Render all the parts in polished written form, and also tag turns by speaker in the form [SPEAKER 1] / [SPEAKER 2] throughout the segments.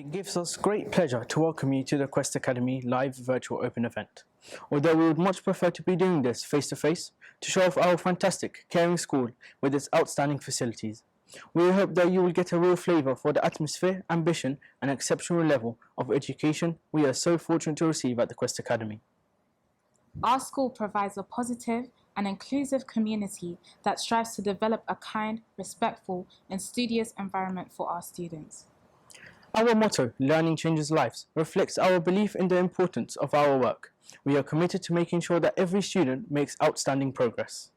[SPEAKER 1] It gives us great pleasure to welcome you to the Quest Academy live virtual open event. Although we would much prefer to be doing this face to face to show off our fantastic, caring school with its outstanding facilities. We hope that you will get a real flavour for the atmosphere, ambition and exceptional level of education we are so fortunate to receive at the Quest Academy.
[SPEAKER 2] Our school provides a positive and inclusive community that strives to develop a kind, respectful and studious environment for our students.
[SPEAKER 1] Our motto, Learning Changes Lives, reflects our belief in the importance of our work. We are committed to making sure that every student makes outstanding progress.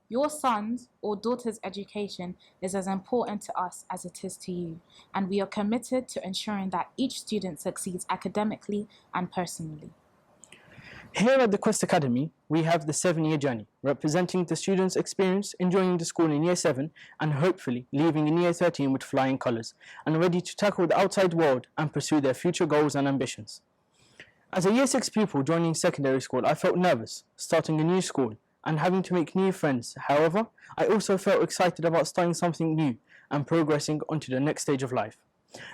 [SPEAKER 2] Your son's or daughter's education is as important to us as it is to you, and we are committed to ensuring that each student succeeds academically and personally.
[SPEAKER 1] Here at the Quest Academy, we have the 7-year journey, representing the students' experience enjoying the school in Year 7 and hopefully leaving in Year 13 with flying colours and ready to tackle the outside world and pursue their future goals and ambitions. As a Year 6 pupil joining secondary school, I felt nervous, starting a new school and having to make new friends. However, I also felt excited about starting something new and progressing onto the next stage of life.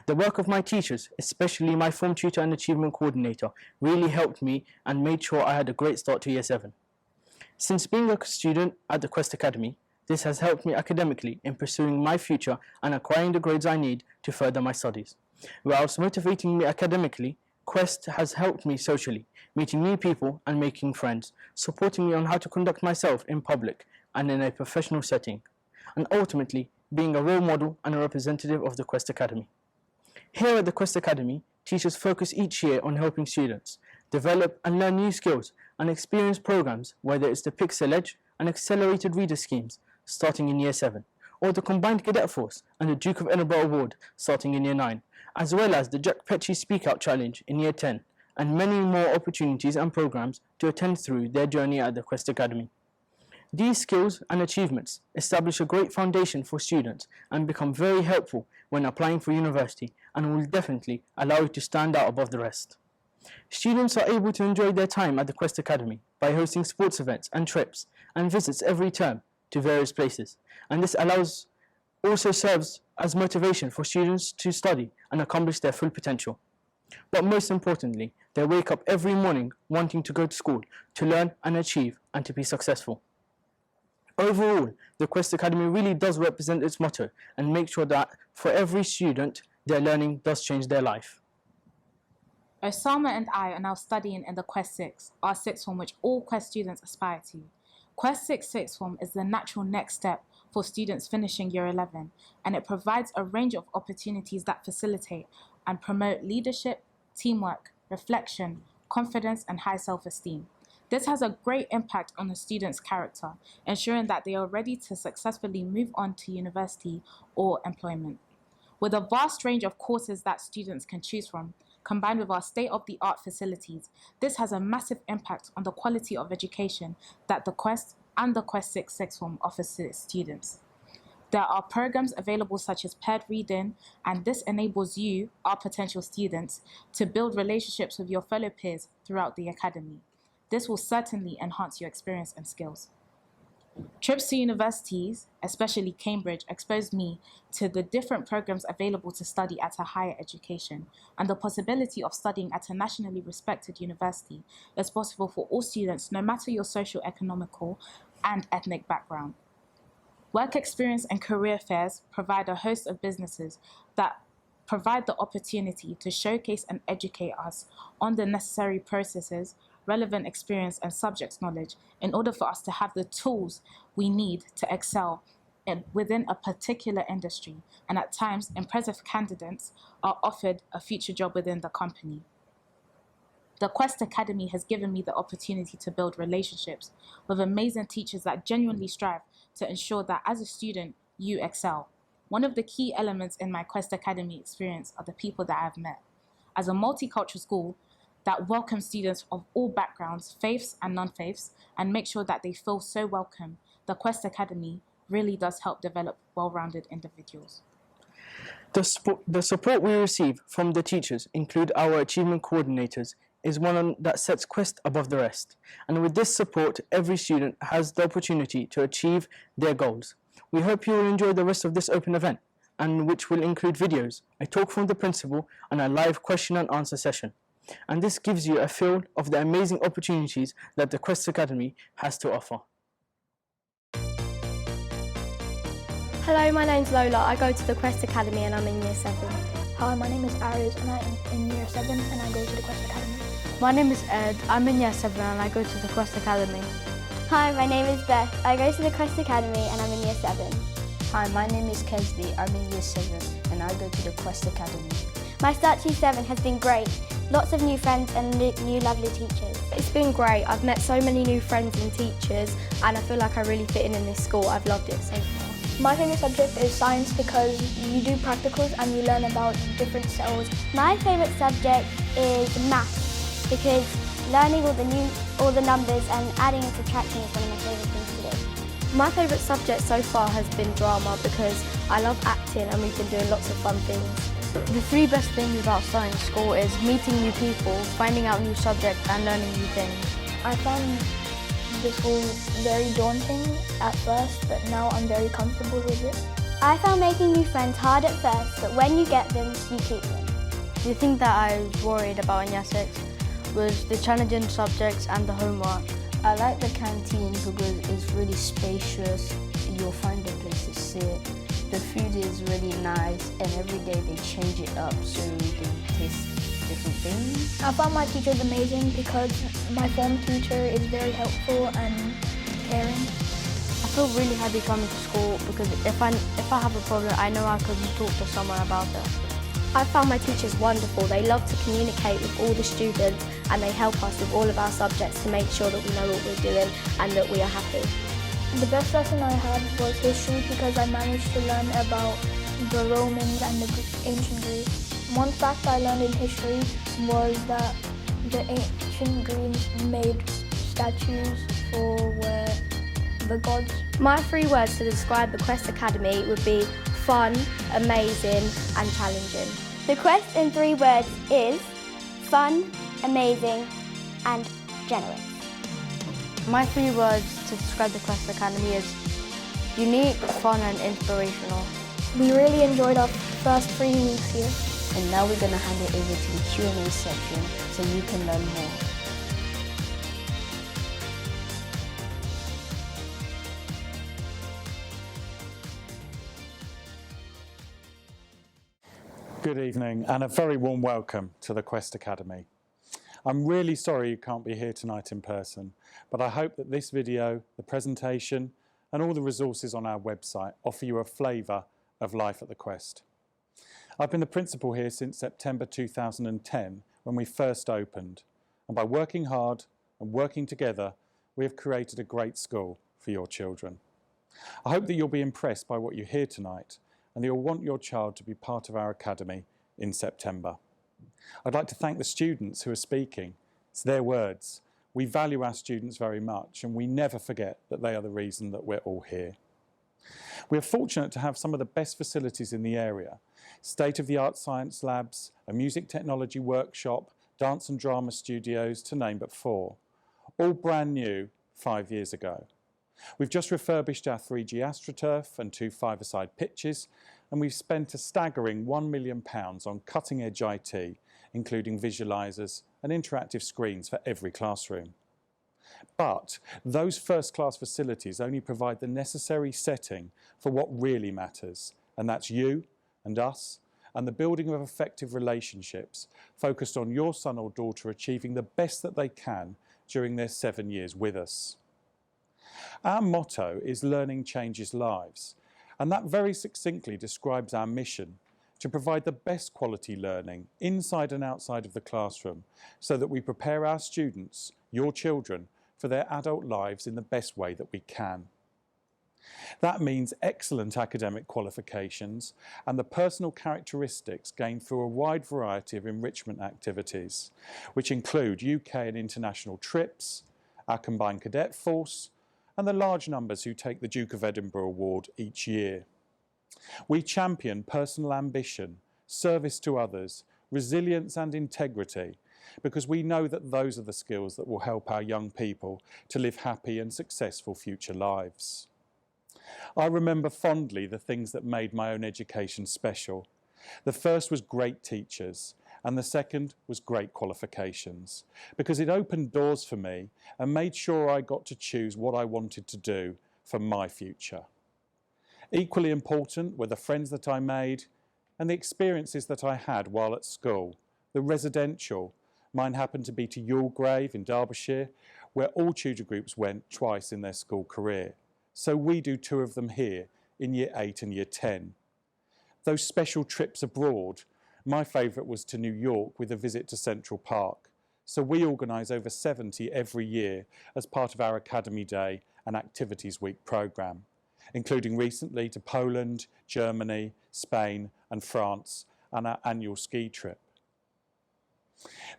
[SPEAKER 1] The work of my teachers, especially my form tutor and achievement coordinator, really helped me and made sure I had a great start to Year 7. Since being a student at the Quest Academy, this has helped me academically in pursuing my future and acquiring the grades I need to further my studies. Whilst motivating me academically, Quest has helped me socially, meeting new people and making friends, supporting me on how to conduct myself in public and in a professional setting, and ultimately being a role model and a representative of the Quest Academy. Here at the Quest Academy, teachers focus each year on helping students develop and learn new skills and experience programs, whether it's the Pixel Edge and accelerated reader schemes starting in Year 7, or the Combined Cadet Force and the Duke of Edinburgh Award starting in Year 9, as well as the Jack Petchey Speak Out Challenge in Year 10, and many more opportunities and programs to attend through their journey at the Quest Academy. These skills and achievements establish a great foundation for students and become very helpful when applying for university and will definitely allow you to stand out above the rest. Students are able to enjoy their time at the Quest Academy by hosting sports events and trips and visits every term to various places, and this also serves as motivation for students to study and accomplish their full potential. But most importantly, they wake up every morning wanting to go to school, to learn and achieve and to be successful. Overall, the Quest Academy really does represent its motto and make sure that for every student, their learning does change their life.
[SPEAKER 2] Osama and I are now studying in the Quest 6, our sixth form which all Quest students aspire to. Quest 6 sixth form is the natural next step for students finishing Year 11, and it provides a range of opportunities that facilitate and promote leadership, teamwork, reflection, confidence and high self-esteem. This has a great impact on the student's character, ensuring that they are ready to successfully move on to university or employment. With a vast range of courses that students can choose from, combined with our state-of-the-art facilities, this has a massive impact on the quality of education that the Quest and the Quest 6 sixth form offers to its students. There are programs available such as paired reading, and this enables you, our potential students, to build relationships with your fellow peers throughout the academy. This will certainly enhance your experience and skills. Trips to universities, especially Cambridge, exposed me to the different programs available to study at a higher education, and the possibility of studying at a nationally respected university is possible for all students no matter your socio-economical and ethnic background. Work experience and career fairs provide a host of businesses that provide the opportunity to showcase and educate us on the necessary processes, relevant experience and subject knowledge in order for us to have the tools we need to excel within a particular industry, and at times impressive candidates are offered a future job within the company. The Quest Academy has given me the opportunity to build relationships with amazing teachers that genuinely strive to ensure that as a student you excel. One of the key elements in my Quest Academy experience are the people that I've met. As a multicultural school that welcomes students of all backgrounds, faiths and non-faiths, and make sure that they feel so welcome, the Quest Academy really does help develop well-rounded individuals.
[SPEAKER 1] The support we receive from the teachers include our achievement coordinators is one that sets Quest above the rest. And with this support, every student has the opportunity to achieve their goals. We hope you will enjoy the rest of this open event and which will include videos, a talk from the principal, and a live question and answer session. And this gives you a feel of the amazing opportunities that the Quest Academy has to offer.
[SPEAKER 3] Hello, my name's Lola. I go to the Quest Academy and I'm in Year 7.
[SPEAKER 4] Hi, my name is Ariz and I'm in Year 7 and I go to the Quest Academy.
[SPEAKER 5] My name is Ed. I'm in Year 7 and I go to the Quest Academy.
[SPEAKER 6] Hi, my name is Beth. I go to the Quest Academy and I'm in Year 7.
[SPEAKER 7] Hi, my name is Kesby. I'm in Year 7 and I go to the Quest Academy.
[SPEAKER 6] My start to Year 7 has been great. Lots of new friends and new lovely teachers.
[SPEAKER 3] It's been great. I've met so many new friends and teachers and I feel like I really fit in this school. I've loved it so far.
[SPEAKER 4] My favourite subject is science because you do practicals and you learn about different cells.
[SPEAKER 6] My favourite subject is maths because learning all the numbers and adding and subtracting is one of my favourite things to do.
[SPEAKER 3] My favourite subject so far has been drama because I love acting and we've been doing lots of fun things.
[SPEAKER 5] The three best things about starting school is meeting new people, finding out new subjects and learning new things.
[SPEAKER 4] I found the school very daunting at first, but now I'm very comfortable with it.
[SPEAKER 6] I found making new friends hard at first, but when you get them, you keep them.
[SPEAKER 5] The thing that I was worried about in Year 6 was the challenging subjects and the homework.
[SPEAKER 7] I like the canteen because it's really spacious. You'll find a place to sit. The food is really nice and every day they change it up so you can taste different things.
[SPEAKER 4] I found my teachers amazing because my form teacher is very helpful and caring.
[SPEAKER 5] I feel really happy coming to school because if I have a problem, I know I can talk to someone about it.
[SPEAKER 3] I found my teachers wonderful. They love to communicate with all the students and they help us with all of our subjects to make sure that we know what we're doing and that we are happy.
[SPEAKER 4] The best lesson I had was history because I managed to learn about the Romans and the ancient Greeks. One fact I learned in history was that the ancient Greeks made statues for the gods.
[SPEAKER 3] My 3 words to describe the Quest Academy would be fun, amazing and challenging.
[SPEAKER 6] The Quest in 3 words is fun, amazing and generous.
[SPEAKER 5] My 3 words to describe the Quest Academy is unique, fun and inspirational.
[SPEAKER 4] We really enjoyed our first 3 weeks here.
[SPEAKER 7] And now we're going to hand it over to the Q&A section so you can learn more.
[SPEAKER 8] Good evening and a very warm welcome to the Quest Academy. I'm really sorry you can't be here tonight in person, but I hope that this video, the presentation and all the resources on our website offer you a flavour of life at the Quest. I've been the principal here since September 2010 when we first opened, and by working hard and working together we have created a great school for your children. I hope that you'll be impressed by what you hear tonight and that you'll want your child to be part of our academy in September. I'd like to thank the students who are speaking. It's their words. We value our students very much and we never forget that they are the reason that we're all here. We are fortunate to have some of the best facilities in the area. State-of-the-art science labs, a music technology workshop, dance and drama studios, to name but 4. All brand new 5 years ago. We've just refurbished our 3G AstroTurf and 2 five-a-side pitches, and we've spent a staggering £1 million on cutting-edge IT, including visualisers and interactive screens for every classroom. But those first-class facilities only provide the necessary setting for what really matters, and that's you and us, and the building of effective relationships focused on your son or daughter achieving the best that they can during their 7 years with us. Our motto is learning changes lives, and that very succinctly describes our mission to provide the best quality learning inside and outside of the classroom so that we prepare our students, your children, for their adult lives in the best way that we can. That means excellent academic qualifications and the personal characteristics gained through a wide variety of enrichment activities, which include UK and international trips, our combined cadet force, and the large numbers who take the Duke of Edinburgh Award each year. We champion personal ambition, service to others, resilience and integrity, because we know that those are the skills that will help our young people to live happy and successful future lives. I remember fondly the things that made my own education special. The first was great teachers, and the second was great qualifications, because it opened doors for me and made sure I got to choose what I wanted to do for my future. Equally important were the friends that I made and the experiences that I had while at school. The residential, mine happened to be to Yulgrave in Derbyshire, where all tutor groups went twice in their school career. So we do 2 of them here in Year 8 and Year 10. Those special trips abroad, my favourite was to New York with a visit to Central Park. So we organise over 70 every year as part of our Academy Day and Activities Week programme, including recently to Poland, Germany, Spain and France, and our annual ski trip.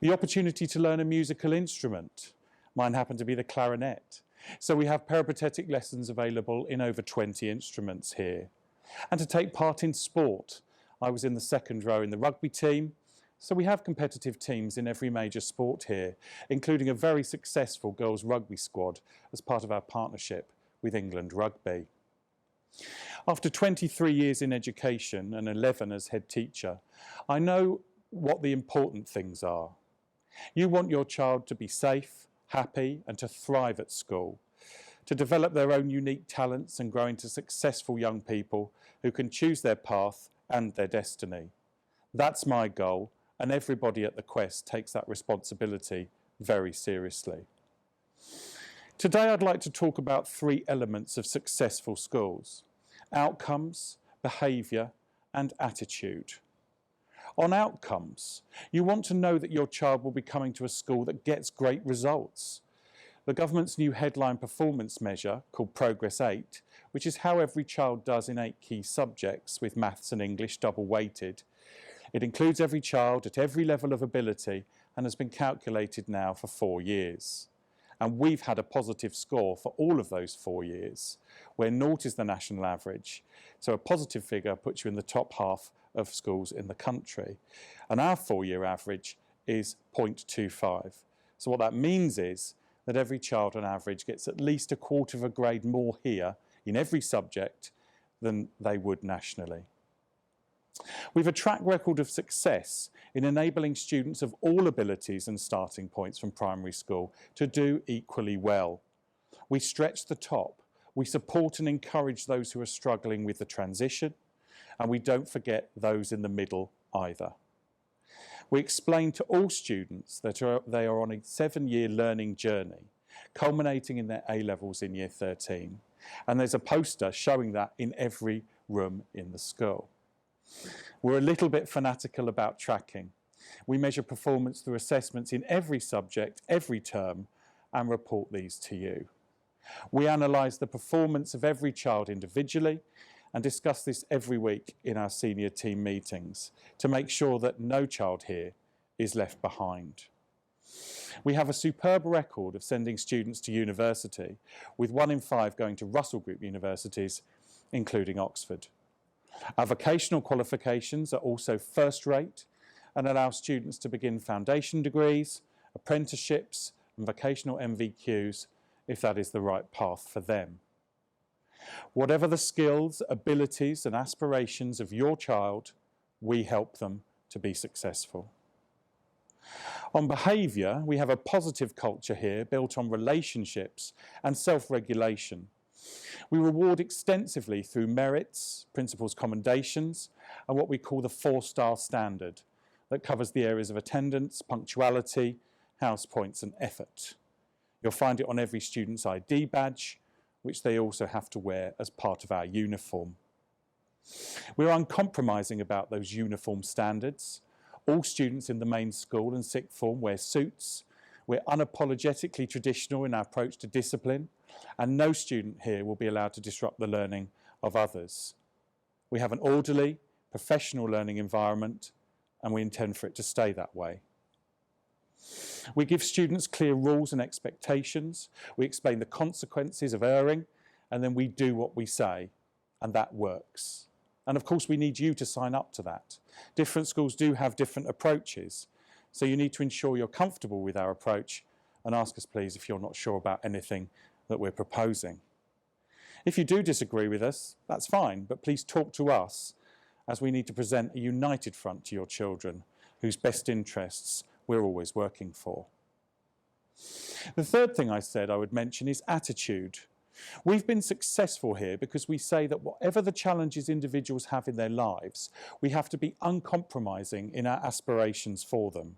[SPEAKER 8] The opportunity to learn a musical instrument. Mine happened to be the clarinet. So we have peripatetic lessons available in over 20 instruments here. And to take part in sport. I was in the second row in the rugby team. So we have competitive teams in every major sport here, including a very successful girls rugby squad as part of our partnership with England Rugby. After 23 years in education and 11 as head teacher, I know what the important things are. You want your child to be safe, happy and to thrive at school, to develop their own unique talents and grow into successful young people who can choose their path and their destiny. That's my goal, and everybody at the Quest takes that responsibility very seriously. Today I'd like to talk about 3 elements of successful schools: outcomes, behaviour and attitude. On outcomes, you want to know that your child will be coming to a school that gets great results. The government's new headline performance measure, called Progress 8, which is how every child does in 8 key subjects with maths and English double weighted. It includes every child at every level of ability and has been calculated now for 4 years. And we've had a positive score for all of those 4 years, where 0 is the national average. So a positive figure puts you in the top half of schools in the country. And our 4-year average is 0.25. So what that means is that every child on average gets at least a quarter of a grade more here in every subject than they would nationally. We've a track record of success in enabling students of all abilities and starting points from primary school to do equally well. We stretch the top, we support and encourage those who are struggling with the transition, and we don't forget those in the middle either. We explain to all students that they are on a 7-year learning journey, culminating in their A-levels in Year 13, and there's a poster showing that in every room in the school. We're a little bit fanatical about tracking. We measure performance through assessments in every subject, every term, and report these to you. We analyse the performance of every child individually and discuss this every week in our senior team meetings to make sure that no child here is left behind. We have a superb record of sending students to university, with 1 in 5 going to Russell Group universities, including Oxford. Our vocational qualifications are also first rate and allow students to begin foundation degrees, apprenticeships and vocational MVQs if that is the right path for them. Whatever the skills, abilities and aspirations of your child, we help them to be successful. On behaviour, we have a positive culture here built on relationships and self-regulation. We reward extensively through merits, principals' commendations, and what we call the 4-star standard that covers the areas of attendance, punctuality, house points and effort. You'll find it on every student's ID badge, which they also have to wear as part of our uniform. We're uncompromising about those uniform standards. All students in the main school and sixth form wear suits. We're unapologetically traditional in our approach to discipline, and no student here will be allowed to disrupt the learning of others. We have an orderly, professional learning environment, and we intend for it to stay that way. We give students clear rules and expectations. We explain the consequences of erring, and then we do what we say, and that works. And of course, we need you to sign up to that. Different schools do have different approaches, so you need to ensure you're comfortable with our approach and ask us, please, if you're not sure about anything that we're proposing. If you do disagree with us, that's fine, but please talk to us, as we need to present a united front to your children, whose best interests we're always working for. The third thing I said I would mention is attitude. We've been successful here because we say that whatever the challenges individuals have in their lives, we have to be uncompromising in our aspirations for them.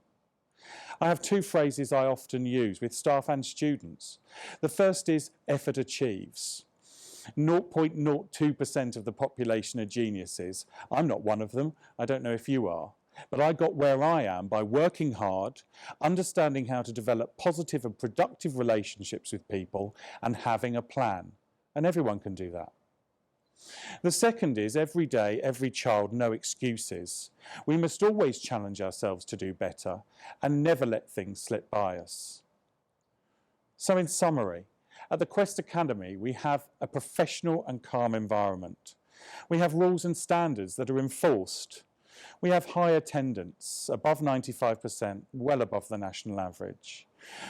[SPEAKER 8] I have two phrases I often use with staff and students. The first is effort achieves. 0.02% of the population are geniuses. I'm not one of them. I don't know if you are. But I got where I am by working hard, understanding how to develop positive and productive relationships with people, and having a plan. And everyone can do that. The second is every day, every child, no excuses. We must always challenge ourselves to do better and never let things slip by us. So in summary, at the Quest Academy, we have a professional and calm environment. We have rules and standards that are enforced. We have high attendance, above 95%, well above the national average.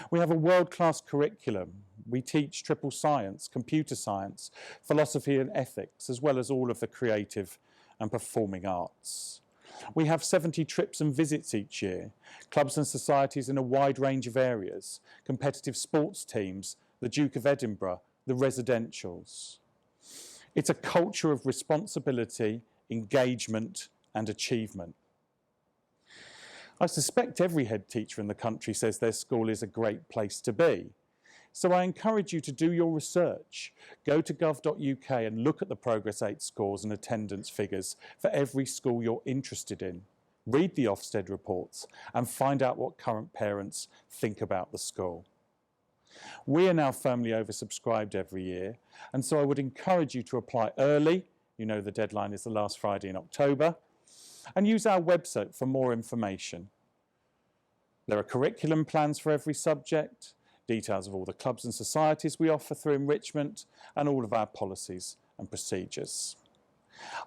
[SPEAKER 8] We have a world-class curriculum. We teach triple science, computer science, philosophy and ethics, as well as all of the creative and performing arts. We have 70 trips and visits each year, clubs and societies in a wide range of areas, competitive sports teams, the Duke of Edinburgh, the residentials. It's a culture of responsibility, engagement, and achievement. I suspect every head teacher in the country says their school is a great place to be. So I encourage you to do your research. Go to gov.uk and look at the Progress 8 scores and attendance figures for every school you're interested in. Read the Ofsted reports and find out what current parents think about the school. We are now firmly oversubscribed every year, and so I would encourage you to apply early. You know the deadline is the last Friday in October. And use our website for more information. There are curriculum plans for every subject, details of all the clubs and societies we offer through enrichment, and all of our policies and procedures.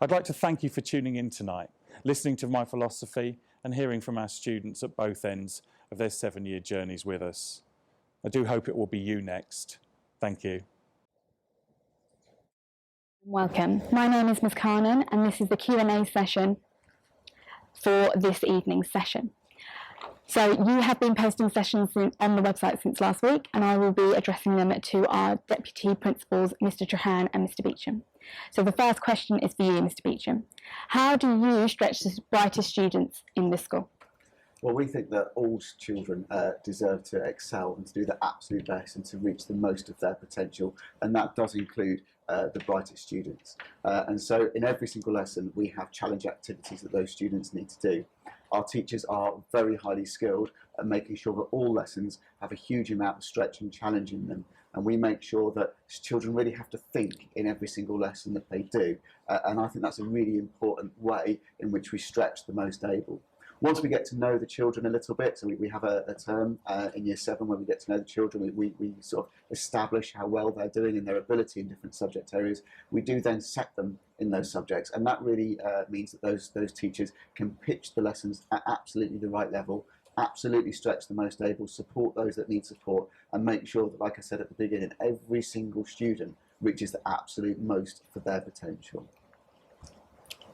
[SPEAKER 8] I'd like to thank you for tuning in tonight, listening to my philosophy and hearing from our students at both ends of their 7-year journeys with us. I do hope it will be you next. Thank you.
[SPEAKER 9] Welcome. My name is Ms. Carnan, and this is the Q&A session for this evening's session. So you have been posting sessions on the website since last week, and I will be addressing them to our Deputy Principals, Mr. Trahan and Mr. Beecham. So the first question is for you, Mr. Beecham. How do you stretch the brightest students in this school?
[SPEAKER 10] Well, we think that all children deserve to excel and to do their absolute best and to reach the most of their potential, and that does include the brightest students. And so in every single lesson we have challenge activities that those students need to do. Our teachers are very highly skilled at making sure that all lessons have a huge amount of stretch and challenge in them, and we make sure that children really have to think in every single lesson that they do, and I think that's a really important way in which we stretch the most able. Once we get to know the children a little bit, so we have a term in Year 7 where we get to know the children, we sort of establish how well they're doing in their ability in different subject areas. We do then set them in those subjects, and that really means that those teachers can pitch the lessons at absolutely the right level, absolutely stretch the most able, support those that need support, and make sure that, like I said at the beginning, every single student reaches the absolute most for their potential.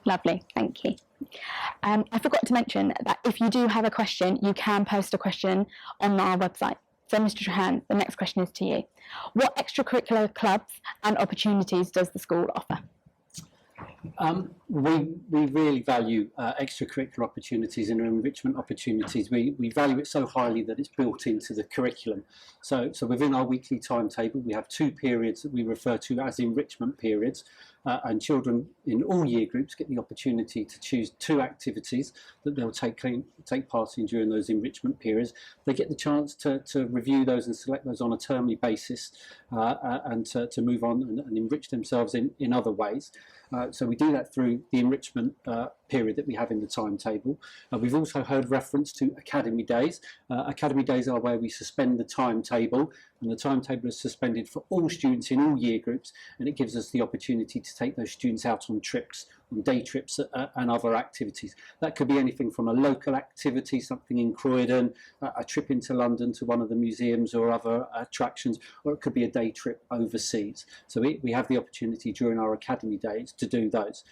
[SPEAKER 9] Lovely, thank you. I forgot to mention that if you do have a question, you can post a question on our website. So Mr. Trahan, the next question is to you. What extracurricular clubs and opportunities does the school offer?
[SPEAKER 11] We really value extracurricular opportunities and enrichment opportunities. We value it so highly that it's built into the curriculum. So within our weekly timetable, we have 2 periods that we refer to as enrichment periods, and children in all year groups get the opportunity to choose 2 activities that they'll take part in during those enrichment periods. They get the chance to review those and select those on a termly basis, and to move on and enrich themselves in other ways. So we do that through the enrichment period that we have in the timetable. We've also heard reference to Academy Days. Academy Days are where we suspend the timetable, and the timetable is suspended for all students in all year groups, and it gives us the opportunity to take those students out on trips, on day trips and other activities. That could be anything from a local activity, something in Croydon, a trip into London to one of the museums or other attractions, or it could be a day trip overseas. So we have the opportunity during our Academy Days to do those.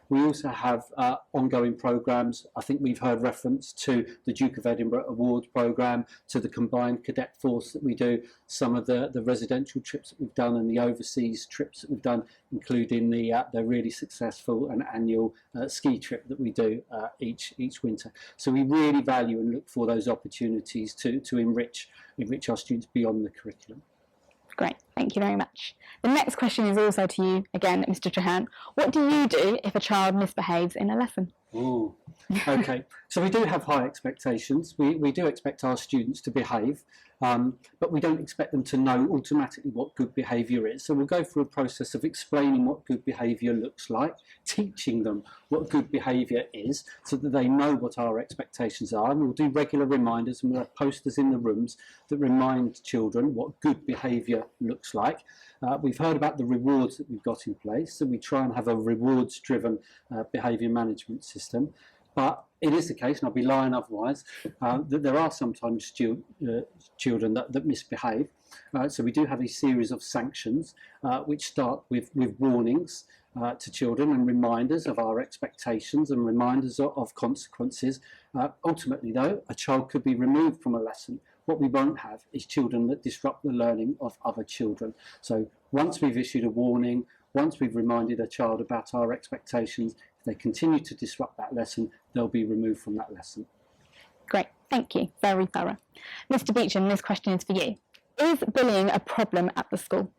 [SPEAKER 11] We also have ongoing programmes. I think we've heard reference to the Duke of Edinburgh Awards programme, to the combined cadet force that we do, some of the residential trips that we've done and the overseas trips that we've done, including the really successful and annual ski trip that we do each winter. So we really value and look for those opportunities to enrich our students beyond the curriculum.
[SPEAKER 9] Great, thank you very much. The next question is also to you again, Mr. Trahan. What do you do if a child misbehaves in a lesson?
[SPEAKER 11] Ooh, okay. So we do have high expectations. We do expect our students to behave, but we don't expect them to know automatically what good behaviour is. So we'll go through a process of explaining what good behaviour looks like, teaching them what good behaviour is so that they know what our expectations are. And we'll do regular reminders, and we'll have posters in the rooms that remind children what good behaviour looks like. We've heard about the rewards that we've got in place, so we try and have a rewards-driven behaviour management system. But it is the case, and I'll be lying otherwise, that there are sometimes children that misbehave. So we do have a series of sanctions which start with warnings to children and reminders of our expectations and reminders of consequences. Ultimately, though, a child could be removed from a lesson. What we won't have is children that disrupt the learning of other children. So once we've issued a warning, once we've reminded a child about our expectations, if they continue to disrupt that lesson, they'll be removed from that lesson.
[SPEAKER 9] Great, thank you. Very thorough. Mr. Beecham, this question is for you. Is bullying a problem at the school?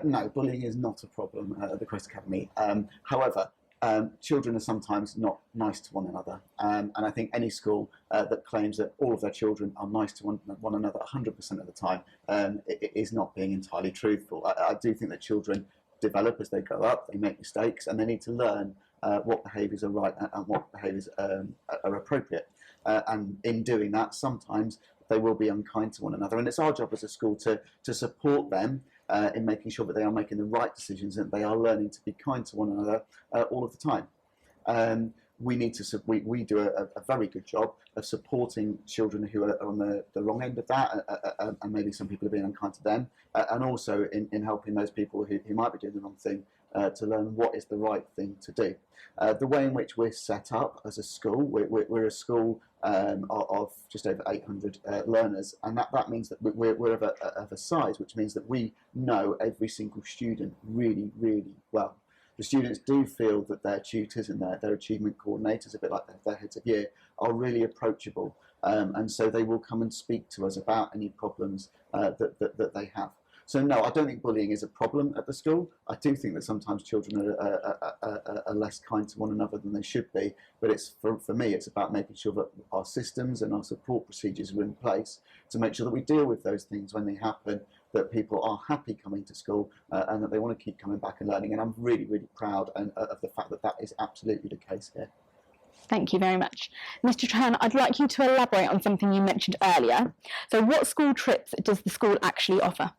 [SPEAKER 10] No, bullying is not a problem at the Quest Academy. However, children are sometimes not nice to one another, and I think any school that claims that all of their children are nice to one another 100% of the time it is not being entirely truthful. I do think that children develop as they grow up, they make mistakes, and they need to learn what behaviours are right and what behaviours are appropriate. And in doing that, sometimes they will be unkind to one another, and it's our job as a school to support them in making sure that they are making the right decisions and they are learning to be kind to one another all of the time. We do a very good job of supporting children who are on the wrong end of that, and maybe some people are being unkind to them, and also in helping those people who might be doing the wrong thing to learn what is the right thing to do. The way in which we're set up as a school, we're a school of just over 800 learners, and that means that we're of a size, which means that we know every single student really, really well. The students do feel that their tutors and their achievement coordinators, a bit like their heads of year, are really approachable, and so they will come and speak to us about any problems that they have. So no, I don't think bullying is a problem at the school. I do think that sometimes children are less kind to one another than they should be, but it's for me, it's about making sure that our systems and our support procedures are in place to make sure that we deal with those things when they happen, that people are happy coming to school and that they want to keep coming back and learning. And I'm really, really proud of the fact that that is absolutely the case here.
[SPEAKER 9] Thank you very much. Mr. Trahan, I'd like you to elaborate on something you mentioned earlier. So what school trips does the school actually offer?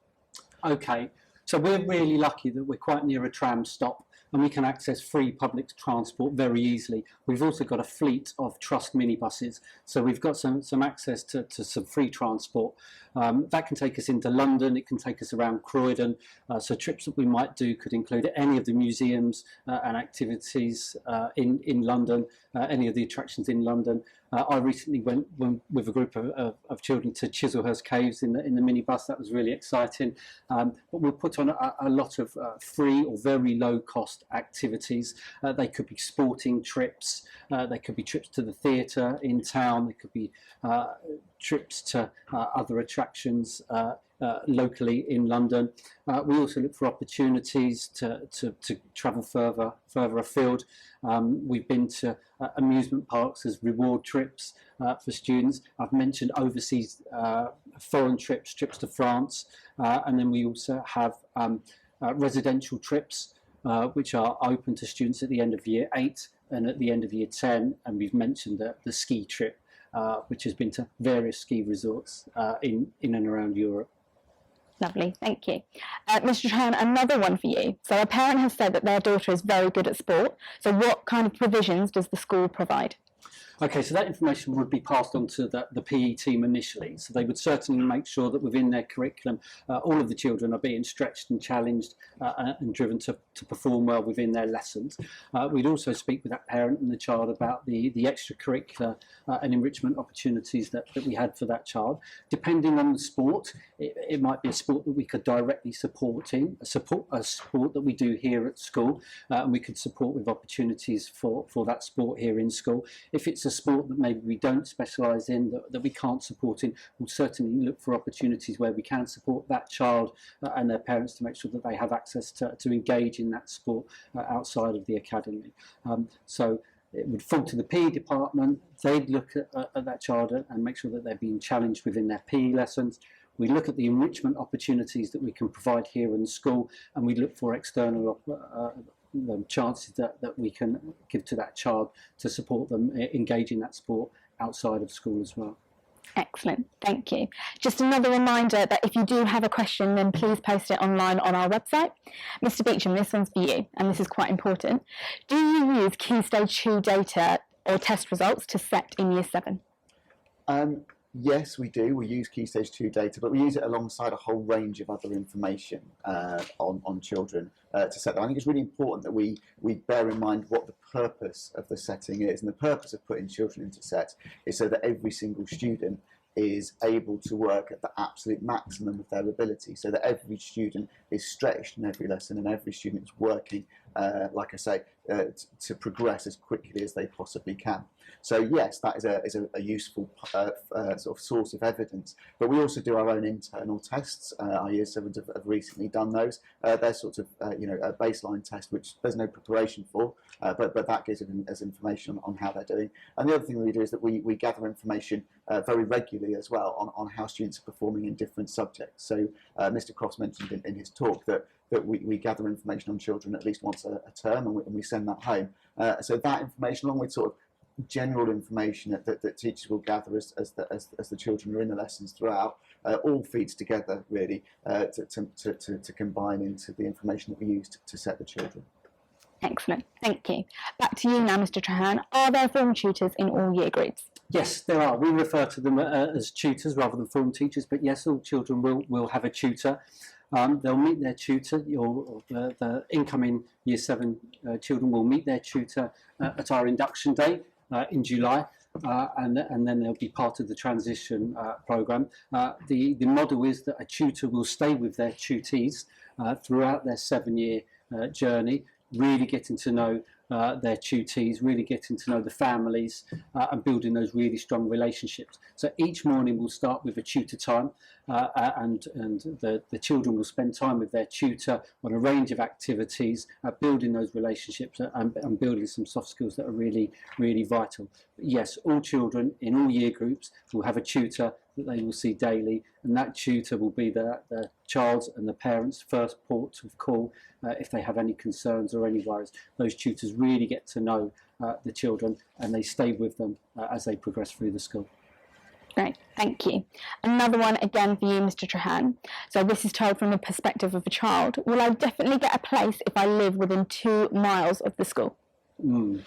[SPEAKER 11] Okay, so we're really lucky that we're quite near a tram stop and we can access free public transport very easily. We've also got a fleet of Trust minibuses, so we've got some access to some free transport. That can take us into London, it can take us around Croydon, so trips that we might do could include any of the museums and activities in London, any of the attractions in London. I recently went with a group of children to Chislehurst Caves in the minibus. That was really exciting. But we'll put on a lot of free or very low cost activities. They could be sporting trips, they could be trips to the theatre in town, they could be trips to other attractions locally in London. We also look for opportunities to travel further afield. We've been to amusement parks as reward trips for students. I've mentioned overseas foreign trips to France, and then we also have residential trips which are open to students at the end of year 8 and at the end of year 10. And we've mentioned the ski trip, which has been to various ski resorts in and around Europe.
[SPEAKER 9] Lovely, thank you. Mr. Trahan, another one for you. So a parent has said that their daughter is very good at sport. So what kind of provisions does the school provide?
[SPEAKER 11] Okay, so that information would be passed on to the PE team initially. So they would certainly make sure that within their curriculum, all of the children are being stretched and challenged and driven to perform well within their lessons. We'd also speak with that parent and the child about the extracurricular and enrichment opportunities that we had for that child. Depending on the sport, it might be a sport that we could directly support in, a sport that we do here at school, and we could support with opportunities for that sport here in school. If it's a sport that maybe we don't specialise in, that we can't support in, we'll certainly look for opportunities where we can support that child and their parents to make sure that they have access to engage in that sport outside of the academy. So it would fall to the PE department. They'd look at that child and make sure that they're being challenged within their PE lessons. We look at the enrichment opportunities that we can provide here in school, and we look for external chances that we can give to that child to support them engage in that sport outside of school as well.
[SPEAKER 9] Excellent, thank you. Just another reminder that if you do have a question, then please post it online on our website. Mr. Beecham, this one's for you, and this is quite important. Do you use Key Stage 2 data or test results to set in Year 7?
[SPEAKER 10] Yes, we do. We use Key Stage 2 data, but we use it alongside a whole range of other information on children to set them. I think it's really important that we bear in mind what the purpose of the setting is. And the purpose of putting children into set is so that every single student is able to work at the absolute maximum of their ability, so that every student is stretched in every lesson and every student is working, like I say, to progress as quickly as they possibly can. So yes, that is a useful sort of source of evidence. But we also do our own internal tests. Our Year 7s have recently done those. They're sort of a baseline test which there's no preparation for, but that gives us information on how they're doing. And the other thing that we do is that we gather information very regularly as well on how students are performing in different subjects. So Mr. Cross mentioned in his talk that we gather information on children at least once a term, and we send that home. So that information, along with sort of general information that teachers will gather as the children are in the lessons throughout, all feeds together really to combine into the information that we use to set the children.
[SPEAKER 9] Excellent, thank you. Back to you now, Mr. Trahan. Are there form tutors in all year groups?
[SPEAKER 11] Yes, there are. We refer to them as tutors rather than form teachers, but yes, all children will have a tutor. They'll meet their tutor, the incoming Year 7 children will meet their tutor at our induction day in July, and then they'll be part of the transition programme. The model is that a tutor will stay with their tutees throughout their 7-year journey, really getting to know their tutees, really getting to know the families and building those really strong relationships. So each morning we'll start with a tutor time, and the children will spend time with their tutor on a range of activities, building those relationships and building some soft skills that are really, really vital. But yes, all children in all year groups will have a tutor that they will see daily, and that tutor will be the child's and the parents' first port of call if they have any concerns or any worries. Those tutors really get to know the children, and they stay with them as they progress through the school.
[SPEAKER 9] Great, thank you. Another one again for you, Mr. Trahan. So this is told from the perspective of a child. Will I definitely get a place if I live within 2 miles of the school?
[SPEAKER 11] Well,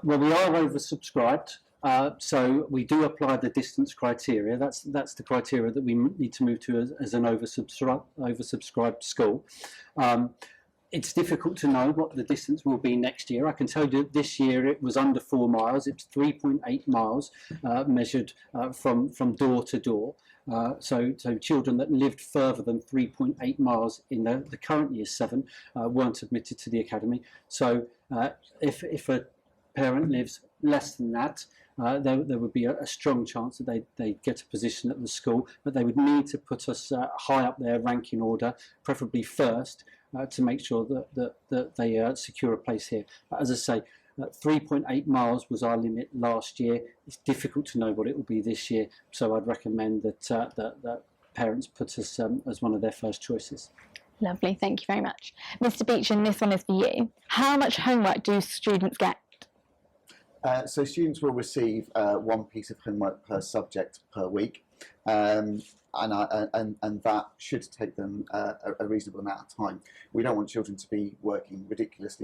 [SPEAKER 11] we are oversubscribed. So we do apply the distance criteria. That's the criteria that we need to move to as an oversubscribed school. It's difficult to know what the distance will be next year. I can tell you this year it was under 4 miles. It's 3.8 miles measured from door to door. So children that lived further than 3.8 miles in the current Year 7 weren't admitted to the academy. So if a parent lives less than that, there would be a strong chance that they get a position at the school, but they would need to put us high up their ranking order, preferably first, to make sure that they secure a place here. But as I say, 3.8 miles was our limit last year. It's difficult to know what it will be this year, so I'd recommend that parents put us as one of their first choices.
[SPEAKER 9] Lovely, thank you very much. Mr. Beecham, this one is for you. How much homework do students get?
[SPEAKER 10] So students will receive one piece of homework per subject per week, and that should take them a reasonable amount of time. We don't want children to be working ridiculous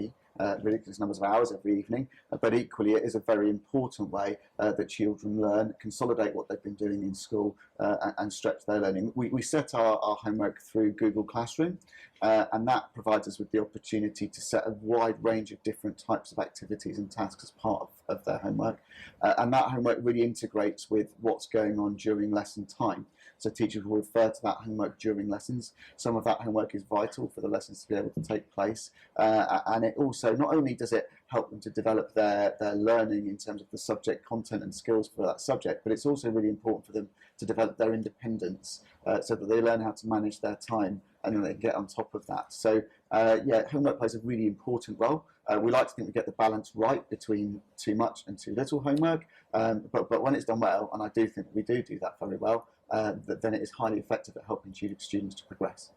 [SPEAKER 10] numbers of hours every evening, but equally it is a very important way that children learn, consolidate what they've been doing in school, and stretch their learning. We set our homework through Google Classroom, and that provides us with the opportunity to set a wide range of different types of activities and tasks as part of their homework, and that homework really integrates with what's going on during lesson time. So teachers will refer to that homework during lessons. Some of that homework is vital for the lessons to be able to take place, and it also, not only does it help them to develop their learning in terms of the subject content and skills for that subject, but it's also really important for them to develop their independence, so that they learn how to manage their time and then they get on top of that. So yeah, homework plays a really important role. We like to think we get the balance right between too much and too little homework, but when it's done well, and I do think we do that very well, then it is highly effective at helping students to progress.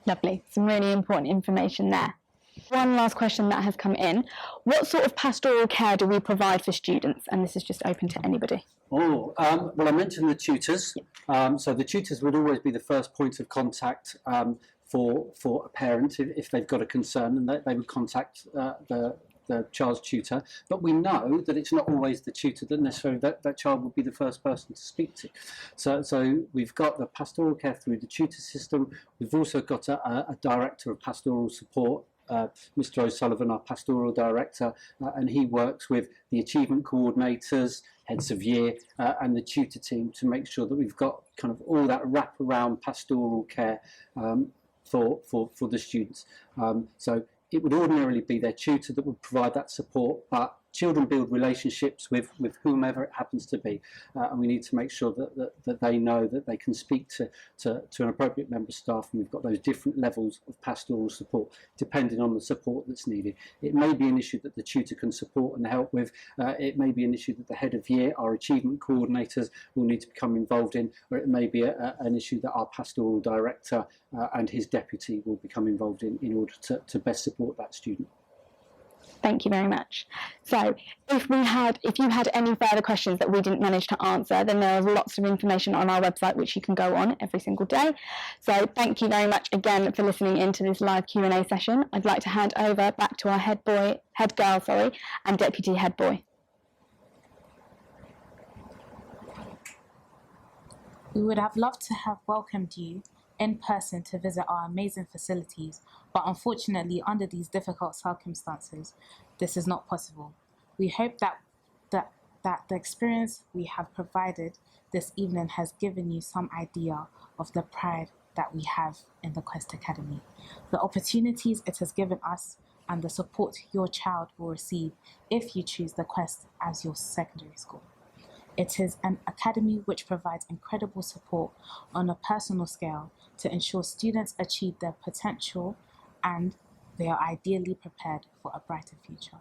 [SPEAKER 9] Lovely, some really important information there. One last question that has come in. What sort of pastoral care do we provide for students? And this is just open to anybody.
[SPEAKER 11] Well, I mentioned the tutors. So the tutors would always be the first point of contact for a parent if they've got a concern, and they would contact the child's tutor. But we know that it's not always the tutor that necessarily that child would be the first person to speak to. So we've got the pastoral care through the tutor system. We've also got a director of pastoral support, Mr. O'Sullivan, our pastoral director, and he works with the achievement coordinators, heads of year, and the tutor team to make sure that we've got kind of all that wraparound pastoral care for the students. So it would ordinarily be their tutor that would provide that support, but children build relationships with whomever it happens to be, and we need to make sure that they know that they can speak to an appropriate member of staff, and we've got those different levels of pastoral support depending on the support that's needed. It may be an issue that the tutor can support and help with, it may be an issue that the head of year, our achievement coordinators, will need to become involved in, or it may be an issue that our pastoral director and his deputy will become involved in order to best support that student.
[SPEAKER 9] Thank you very much. So if you had any further questions that we didn't manage to answer, then there's lots of information on our website which you can go on every single day. So thank you very much again for listening into this live Q&A session. I'd like to hand over back to our head girl, and deputy head boy.
[SPEAKER 2] We would have loved to have welcomed you in person to visit our amazing facilities, but unfortunately under these difficult circumstances, this is not possible. We hope that the experience we have provided this evening has given you some idea of the pride that we have in the Quest Academy, the opportunities it has given us, and the support your child will receive if you choose the Quest as your secondary school. It is an academy which provides incredible support on a personal scale to ensure students achieve their potential and they are ideally prepared for a brighter future.